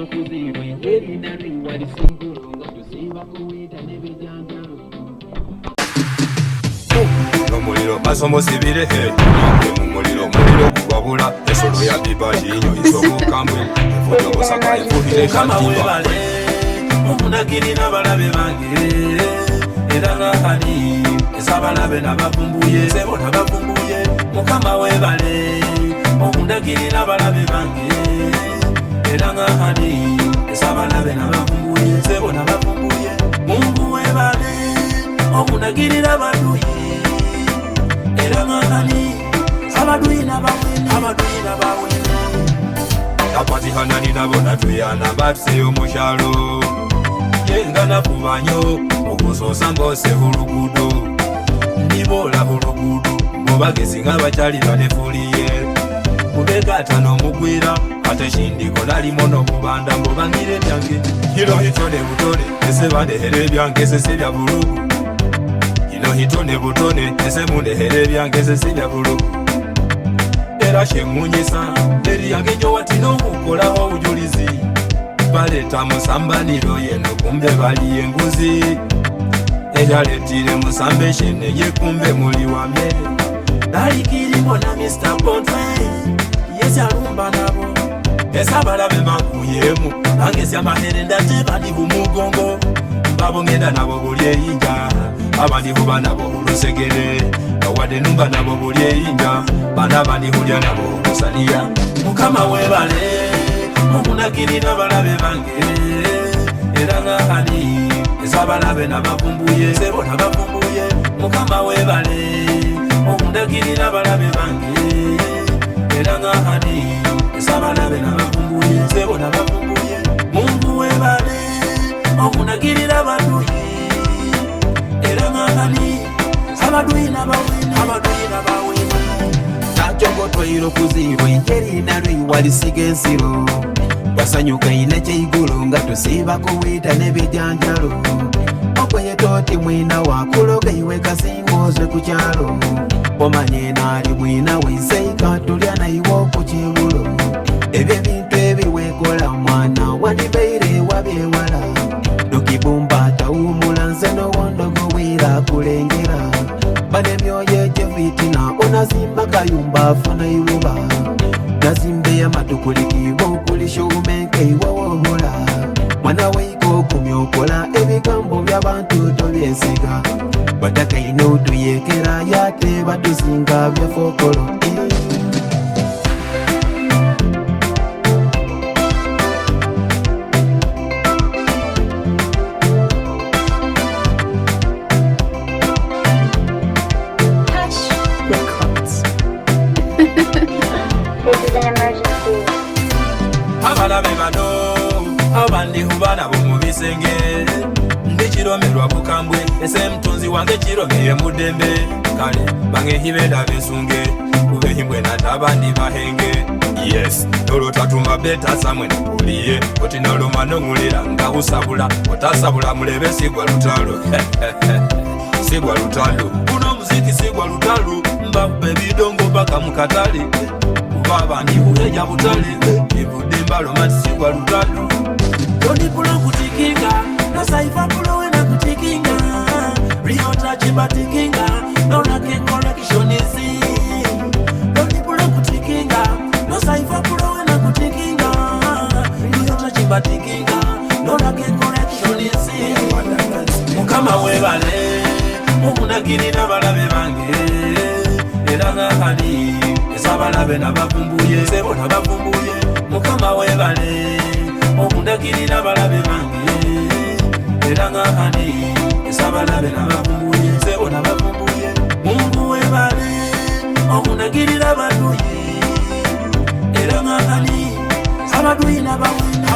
kuziro ingeri nari wali singuru nga tusiba kuwita nebijanjalo Nomuliro basomosibire he Mumuliro kubabula esolo ya biba jinyo isomukamwe Efoto bosaka efutire kantiba Omunagiri n'abalabe bange era ng'akali esabalabe n'abavumbuye sebo n'abavumbuye mukama webale omundagiri n'abalabe bange era ng'akali esabalabe n'abavumbuye sebo n'abavumbuye Mungu webale omundagiri n'abaduyi era ng'akali abaduyi n'abawene Akwatihanani nabo natuyana batuseyo mukyalo Yengana kubanyo okusosa ngose hulugudo Ndibola hulugudo Mubagezi nga bakyali banefuliye Kubegata n'omugwira Ate shindiko nalimono kubanda mbobangire byange Hilo hitone butone Ese bandehere byange sese bya bulugu Hilo hitone butone Ese mundehere byange sese bya bulugu Era shemunyisa Eri yange nyo watino mukolaho ujulizi Baleta musambaniro yeno kumbe bali enguzi Ejaletire musambe shene ye kumbe muli wa mere Dalikirimo na Mr. Bonfire Yesi alumba nabo Esabalabe makuyemu Angesi amahere ndate bali humugongo Mbabo ngenda nabo buli eyinja Abandi huba nabo ulusegere Awade numba nabo buli eyinja Bana bandi hulya nabo ulusalia Mukama webale Omunagiri n'abalabe bange era ng'akali esabalabe n'abavumbuye sebo n'abavumbuye mukama webale omundagiri n'abalabe bange era ng'akali esabalabe n'abavumbuye sebo n'abavumbuye Mungu webale omunagiri n'abaduyi era ng'akali abaduyi n'abawene Najongo twairo kuziro ingeri nari wali sigensiro Wasanyuka ine cheigulu nga tusiba kuwita nebijanjalo Okwenye toti mwina wakuloga iwe kasingozwe kuchalo Omanye nari mwina wiseika tulya na iwo kuchibulo Ebye bintu ebiwekola mwana wanibeire wabyewala Nukibumba taumula nzeno wondogo wira kulengera Bane myoye jevitina onazimba kayumba fana iruba Nazimbe ya matukulikibo kulishumenke iwawohola Mwana weiko kumyokola ebigambo by'abantu tobyesiga Bataka ino tuyekera yate batusinga byafokolo Abalabe bano abandi hubana bumubisenge ndikiromerwa bukambwe ese mtunzi wange kiromeye mudembe kale bange hibenda besunge kubehimbwe natabandi bahenge yes nolo tatuma beta samwe nikuliye oti naloma nongulira nga usabula otasabula mulebe sigwa lutalo sigwa lutalo kuno muziki sigwa lutalo mbabbe bidongo baka mukatale Baba ni huleja butale Ivude mbalo mati sigwa lutalo Doni pulo kutikinga Na saifa pulo wena kutikinga Rio tachi batikinga Nona kengola kishonezi Doni pulo kutikinga Na saifa pulo wena kutikinga Rio tachi batikinga Nona kengola kishonezi Mukama webale Omunagiri n'abalabe bange Era ng'akali esabalabe n'abavumbuye sebo n'abavumbuye mukama webale omundagiri n'abalabe bange era ng'akali esabalabe n'abavumbuye sebo n'abavumbuye Mungu webale omundagiri n'abaduyi era ng'akali abaduyi n'abawene